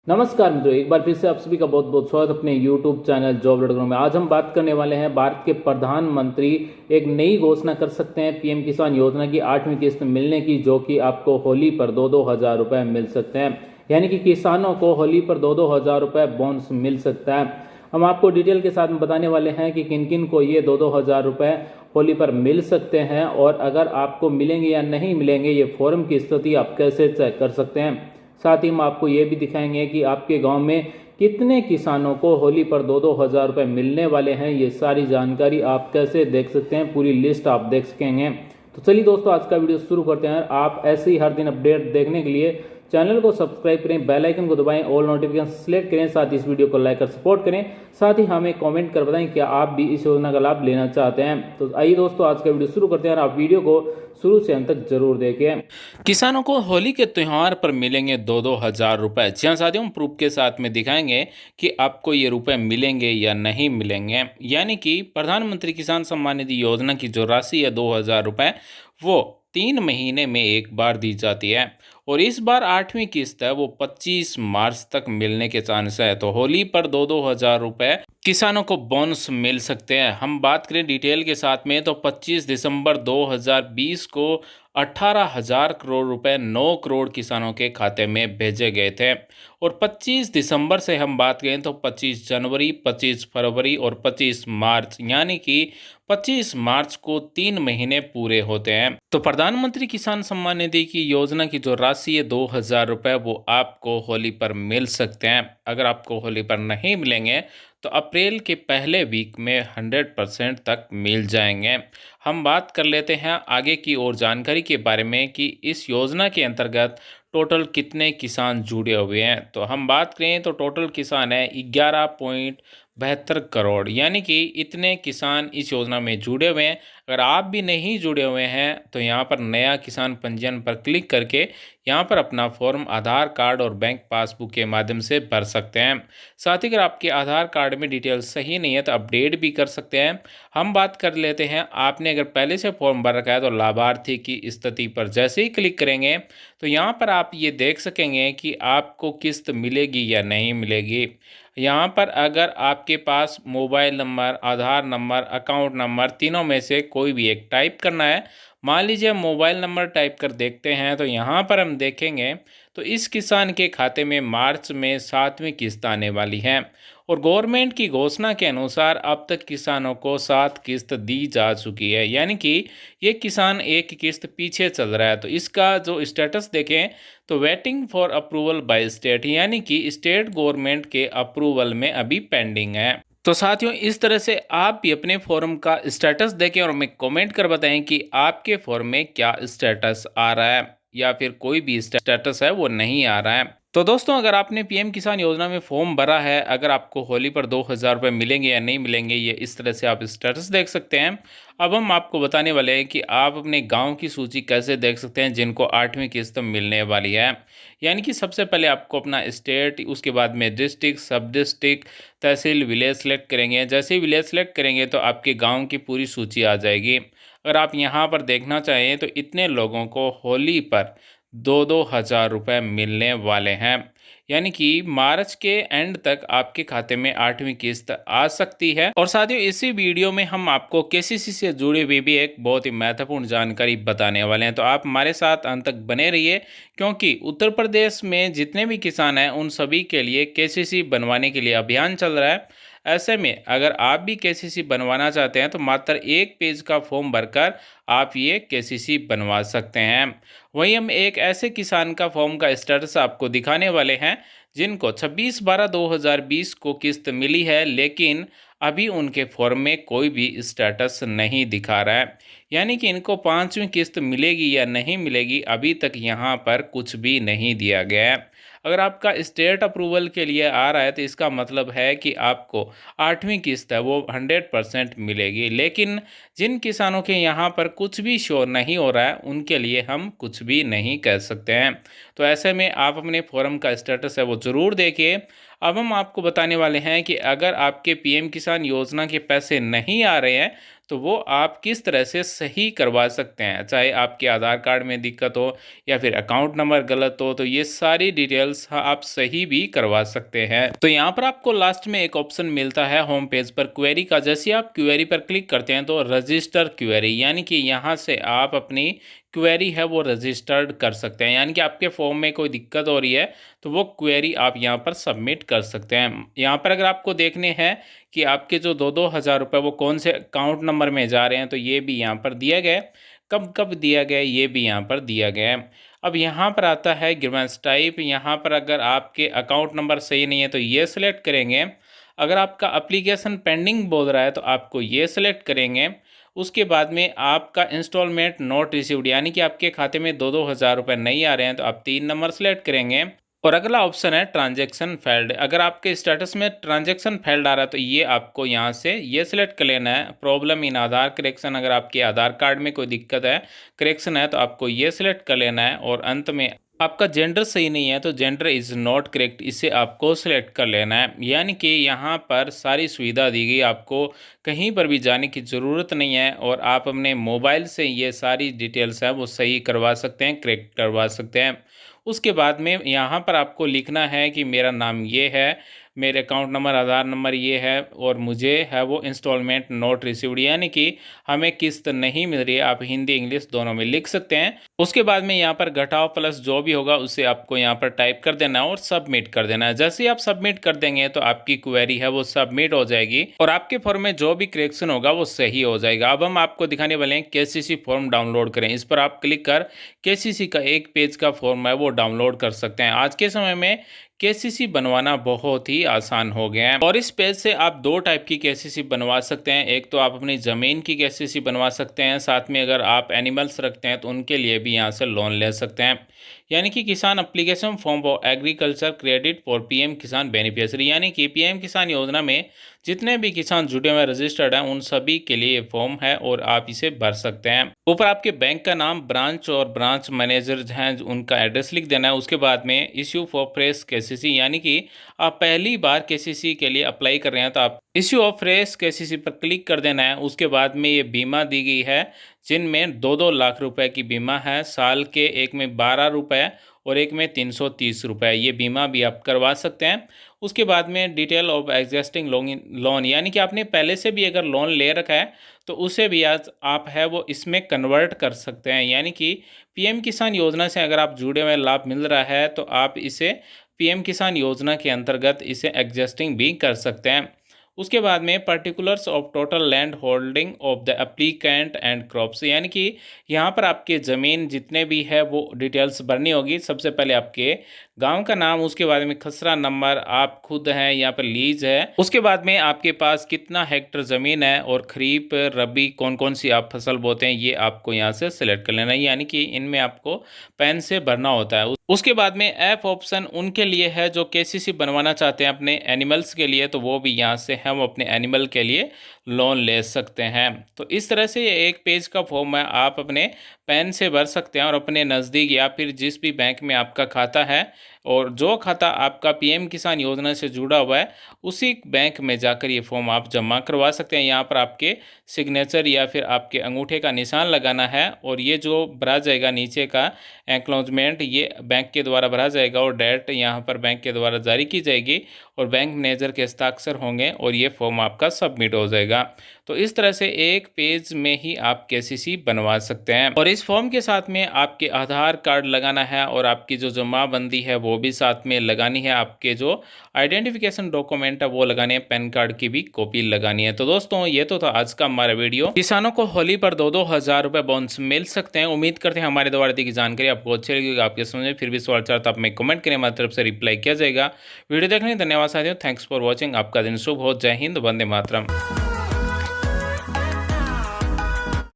नमस्कार मित्रों, एक बार फिर से आप सभी का बहुत बहुत स्वागत अपने YouTube चैनल जॉब लड़कों में। आज हम बात करने वाले हैं भारत के प्रधानमंत्री एक नई घोषणा कर सकते हैं पीएम किसान योजना की 8वीं किस्त मिलने की, जो कि आपको होली पर 2-2 हज़ार रुपए मिल सकते हैं। यानी कि किसानों को होली पर 2-2 हज़ार रुपए बोनस मिल सकता है। हम आपको डिटेल के साथ में बताने वाले हैं कि किन किन को ये 2-2 हज़ार रुपए होली पर मिल सकते हैं, और अगर आपको मिलेंगे या नहीं मिलेंगे ये फॉर्म की स्थिति आप कैसे चेक कर सकते हैं। साथ ही हम आपको ये भी दिखाएंगे कि आपके गांव में कितने किसानों को होली पर 2-2 हज़ार रुपए मिलने वाले हैं। ये सारी जानकारी आप कैसे देख सकते हैं, पूरी लिस्ट आप देख सकेंगे। तो चलिए दोस्तों, आज का वीडियो शुरू करते हैं। आप ऐसे ही हर दिन अपडेट देखने के लिए चैनल को सब्सक्राइब करें, बेल आइकन को दबाएं, ऑल नोटिफिकेशन सेलेक्ट करें, साथ ही इस वीडियो को लाइक कर सपोर्ट करें। साथ ही हमें कमेंट कर बताएं क्या आप भी इस योजना का लाभ लेना चाहते हैं। तो आइए दोस्तों, आज का वीडियो शुरू करते हैं और आप वीडियो को शुरू से अंत तक जरूर देखें। किसानों को होली के त्यौहार पर मिलेंगे 2-2 हज़ार रुपए। जी हाँ साथियों, हम प्रूफ के साथ में दिखाएंगे कि आपको ये रुपए मिलेंगे या नहीं मिलेंगे। यानी कि प्रधानमंत्री किसान सम्मान निधि योजना की जो राशि है 2 हज़ार रुपए, वो 3 महीने में एक बार दी जाती है, और इस बार 8वीं किस्त है वो 25 मार्च तक मिलने के चांस है। तो होली पर 2-2 हज़ार रुपए किसानों को बोनस मिल सकते हैं। हम बात करें डिटेल के साथ में तो 25 दिसंबर 2020 को 18,000 करोड़ रुपए 9 करोड़ किसानों के खाते में भेजे गए थे, और 25 दिसंबर से हम बात करें तो 25 जनवरी, 25 फरवरी और 25 मार्च, यानी कि 25 मार्च को 3 महीने पूरे होते हैं। तो प्रधानमंत्री किसान सम्मान निधि की योजना की जो राशि है 2 हज़ार रुपए, वो आपको होली पर मिल सकते हैं। अगर आपको होली पर नहीं मिलेंगे तो अप्रैल के पहले वीक में 100% तक मिल जाएंगे। हम बात कर लेते हैं आगे की और जानकारी के बारे में कि इस योजना के अंतर्गत टोटल कितने किसान जुड़े हुए हैं। तो हम बात करें तो टोटल किसान है 11.72 करोड़, यानी कि इतने किसान इस योजना में जुड़े हुए हैं। अगर आप भी नहीं जुड़े हुए हैं तो यहाँ पर नया किसान पंजीयन पर क्लिक करके यहाँ पर अपना फॉर्म आधार कार्ड और बैंक पासबुक के माध्यम से भर सकते हैं। साथ ही अगर आपके आधार कार्ड में डिटेल सही नहीं है तो अपडेट भी कर सकते हैं। हम बात कर लेते हैं, आपने अगर पहले से फॉर्म भर रखा है तो लाभार्थी की स्थिति पर जैसे ही क्लिक करेंगे तो यहाँ पर आप ये देख सकेंगे कि आपको किस्त मिलेगी या नहीं मिलेगी। यहाँ पर अगर आपके पास मोबाइल नंबर, आधार नंबर, अकाउंट नंबर, तीनों में से कोई भी एक टाइप करना है। मान लीजिए मोबाइल नंबर टाइप कर देखते हैं तो यहाँ पर हम देखेंगे तो इस किसान के खाते में मार्च में 7वीं किस्त आने वाली है, और गवर्नमेंट की घोषणा के अनुसार अब तक किसानों को 7 किस्त दी जा चुकी है। यानी कि ये किसान एक किस्त पीछे चल रहा है। तो इसका जो स्टेटस देखें तो waiting for approval by state, यानी कि स्टेट गवर्नमेंट के अप्रूवल में अभी पेंडिंग है। तो साथियों, इस तरह से आप भी अपने फॉर्म का स्टेटस देखें और हमें कमेंट कर बताएं कि आपके फॉर्म में क्या स्टेटस आ रहा है, या फिर कोई भी स्टेटस है वो नहीं आ रहा है। तो दोस्तों, अगर आपने पीएम किसान योजना में फॉर्म भरा है, अगर आपको होली पर 2 हज़ार रुपये मिलेंगे या नहीं मिलेंगे, ये इस तरह से आप स्टेटस देख सकते हैं। अब हम आपको बताने वाले हैं कि आप अपने गांव की सूची कैसे देख सकते हैं जिनको 8वीं किस्त मिलने वाली है। यानी कि सबसे पहले आपको अपना स्टेट, उसके बाद में डिस्ट्रिक्ट, सब डिस्ट्रिक्ट, तहसील, विलेज सेलेक्ट करेंगे। जैसे ही विलेज सेलेक्ट करेंगे तो आपके गाँव की पूरी सूची आ जाएगी। अगर आप यहाँ पर देखना चाहें तो इतने लोगों को होली पर 2-2 हज़ार रुपये मिलने वाले हैं। यानी कि मार्च के एंड तक आपके खाते में 8वीं किस्त आ सकती है। और साथियों, इसी वीडियो में हम आपको केसीसी से जुड़ी हुई भी एक बहुत ही महत्वपूर्ण जानकारी बताने वाले हैं। तो आप हमारे साथ अंत तक बने रहिए, क्योंकि उत्तर प्रदेश में जितने भी किसान हैं उन सभी के लिए केसीसी बनवाने के लिए अभियान चल रहा है। ऐसे में अगर आप भी केसीसी बनवाना चाहते हैं तो मात्र 1 पेज का फॉर्म भरकर आप ये केसीसी बनवा सकते हैं। वहीं हम एक ऐसे किसान का फॉर्म का स्टेटस आपको दिखाने वाले हैं जिनको 26/12/2020 को किस्त मिली है, लेकिन अभी उनके फॉर्म में कोई भी स्टेटस नहीं दिखा रहा है। यानी कि इनको 5वीं किस्त मिलेगी या नहीं मिलेगी, अभी तक यहाँ पर कुछ भी नहीं दिया गया है। अगर आपका स्टेट अप्रूवल के लिए आ रहा है तो इसका मतलब है कि आपको 8वीं किस्त है वो 100% मिलेगी। लेकिन जिन किसानों के यहाँ पर कुछ भी शो नहीं हो रहा है उनके लिए हम कुछ भी नहीं कह सकते हैं। तो ऐसे में आप अपने फॉर्म का स्टेटस है वो ज़रूर देखिए। अब हम आपको बताने वाले हैं कि अगर आपके पीएम किसान योजना के पैसे नहीं आ रहे हैं तो वो आप किस तरह से सही करवा सकते हैं। चाहे आपके आधार कार्ड में दिक्कत हो या फिर अकाउंट नंबर गलत हो, तो ये सारी डिटेल्स आप सही भी करवा सकते हैं। तो यहाँ पर आपको लास्ट में एक ऑप्शन मिलता है होम पेज पर क्वेरी का। जैसे आप क्वेरी पर क्लिक करते हैं तो रजिस्टर क्वेरी, यानी कि यहाँ से आप अपनी क्वेरी है वो रजिस्टर्ड कर सकते हैं। यानी कि आपके फॉर्म में कोई दिक्कत हो रही है तो वो क्वेरी आप यहाँ पर सबमिट कर सकते हैं। यहाँ पर अगर आपको देखने हैं कि आपके जो 2-2 हज़ार रुपये वो कौन से अकाउंट नंबर में जा रहे हैं, तो ये भी यहाँ पर दिया गया है। कब कब दिया गया है ये भी यहाँ पर दिया गया है। अब यहाँ पर आता है ग्रीवेंस टाइप। यहाँ पर अगर आपके अकाउंट नंबर सही नहीं है तो ये सिलेक्ट करेंगे। अगर आपका एप्लीकेशन पेंडिंग बोल रहा है तो आपको ये सिलेक्ट करेंगे। उसके बाद में आपका इंस्टॉलमेंट नॉट रिसीव्ड, यानी कि आपके खाते में 2-2 हज़ार रुपये नहीं आ रहे हैं, तो आप 3 नंबर सेलेक्ट करेंगे। और अगला ऑप्शन है ट्रांजैक्शन फेल्ड। अगर आपके स्टेटस में ट्रांजैक्शन फेल्ड आ रहा है तो ये आपको यहाँ से ये सिलेक्ट कर लेना है। प्रॉब्लम इन आधार करेक्शन, अगर आपके आधार कार्ड में कोई दिक्कत है, करेक्शन है, तो आपको ये सिलेक्ट कर लेना है। और अंत में आपका जेंडर सही नहीं है तो जेंडर इज़ नॉट करेक्ट, इसे आपको सिलेक्ट कर लेना है। यानी कि यहाँ पर सारी सुविधा दी गई, आपको कहीं पर भी जाने की ज़रूरत नहीं है और आप अपने मोबाइल से ये सारी डिटेल्स है वो सही करवा सकते हैं, करेक्ट करवा सकते हैं। उसके बाद में यहाँ पर आपको लिखना है कि मेरा नाम ये है, मेरे अकाउंट नंबर, आधार नंबर ये है और मुझे है वो इंस्टॉलमेंट नॉट रिसीव्ड, यानी कि हमें किस्त नहीं मिल रही है। आप हिंदी इंग्लिश दोनों में लिख सकते हैं। उसके बाद में यहाँ पर घटाव प्लस जो भी होगा उसे आपको यहाँ पर टाइप कर देना है और सबमिट कर देना है। जैसे ही आप सबमिट कर देंगे तो आपकी क्वेरी है वो सबमिट हो जाएगी और आपके फॉर्म में जो भी करेक्शन होगा वो सही हो जाएगा। अब हम आपको दिखाने वाले हैं केसीसी फॉर्म डाउनलोड करें। इस पर आप क्लिक कर केसीसी का एक पेज का फॉर्म है वो डाउनलोड कर सकते हैं। आज के समय में केसीसी बनवाना बहुत ही आसान हो गया है और इस पेज से आप 2 टाइप की केसीसी बनवा सकते हैं। एक तो आप अपनी ज़मीन की केसीसी बनवा सकते हैं, साथ में अगर आप एनिमल्स रखते हैं तो उनके लिए भी यहाँ से लोन ले सकते हैं। यानी कि किसान application form for agriculture credit for PM किसान बेनिफिशियरी, यानी कि पीएम किसान योजना में जितने भी किसान जुड़े हुए रजिस्टर्ड हैं उन सभी के लिए ये फॉर्म है और आप इसे भर सकते हैं। ऊपर आपके बैंक का नाम, ब्रांच और ब्रांच मैनेजर हैं उनका एड्रेस लिख देना है। उसके बाद में इश्यू फॉर फ्रेश केसीसी, यानी कि आप पहली बार केसीसी के लिए अप्लाई कर रहे हैं तो आप इश्यू ऑफ फ्रेश केसीसी पर क्लिक कर देना है। उसके बाद में ये बीमा दी गई है जिनमें 2-2 लाख रुपए की बीमा है, साल के एक में 12 रुपये और एक में 330 रुपये, ये बीमा भी आप करवा सकते हैं। उसके बाद में डिटेल ऑफ एग्जिस्टिंग लोन, यानी कि आपने पहले से भी अगर लोन ले रखा है तो उसे भी आज आप है वो इसमें कन्वर्ट कर सकते हैं। यानी कि पीएम किसान योजना से अगर आप जुड़े हुए लाभ मिल रहा है तो आप इसे पीएम किसान योजना के अंतर्गत इसे एडजस्टिंग भी कर सकते हैं। उसके बाद में particulars of total land holding of the applicant and crops, यानी कि यहाँ पर आपके ज़मीन जितने भी है वो डिटेल्स भरनी होगी। सबसे पहले आपके गांव का नाम, उसके बाद में खसरा नंबर, आप खुद हैं या पर लीज है, उसके बाद में आपके पास कितना हेक्टर ज़मीन है और खरीफ रबी कौन कौन सी आप फसल बोते हैं ये आपको यहाँ से सिलेक्ट कर लेना है। यानी कि इनमें आपको पेन से भरना होता है। उसके बाद में एफ ऑप्शन उनके लिए है जो केसीसी बनवाना चाहते हैं अपने एनिमल्स के लिए, तो वो भी यहाँ से हम अपने एनिमल के लिए लोन ले सकते हैं। तो इस तरह से ये एक पेज का फॉर्म है, आप अपने पेन से भर सकते हैं और अपने नज़दीक या फिर जिस भी बैंक में आपका खाता है और जो खाता आपका पीएम किसान योजना से जुड़ा हुआ है उसी बैंक में जाकर ये फॉर्म आप जमा करवा सकते हैं। यहाँ पर आपके सिग्नेचर या फिर आपके अंगूठे का निशान लगाना है और ये जो भरा जाएगा नीचे का एक्नॉलेजमेंट ये बैंक के द्वारा भरा जाएगा और डेट यहाँ पर बैंक के द्वारा जारी की जाएगी और बैंक मैनेजर के हस्ताक्षर होंगे और ये फॉर्म आपका सबमिट हो जाएगा। तो इस तरह से एक पेज में ही आप केसीसी बनवा सकते हैं और इस फॉर्म के साथ में आपके आधार कार्ड लगाना है और आपकी जो जमाबंदी है वो भी साथ में लगानी है। आपके जो आइडेंटिफिकेशन डॉक्यूमेंट है वो लगाने हैं, पैन कार्ड की भी कॉपी लगानी है। तो दोस्तों ये तो था आज का हमारा वीडियो। किसानों को होली पर 2-2 हज़ार रुपये बोनस मिल सकते हैं। उम्मीद करते हैं हमारे द्वारा दी गई जानकारी आपको अच्छी लगेगी, आपके समझ में फिर भी सवाल चाहता तो आप में कमेंट करें, हमारी तरफ से रिप्लाई किया जाएगा। वीडियो देखने धन्यवाद साथियों, थैंक्स फॉर वॉचिंग। आपका दिन शुभ हो। जय हिंद, वंदे मातरम।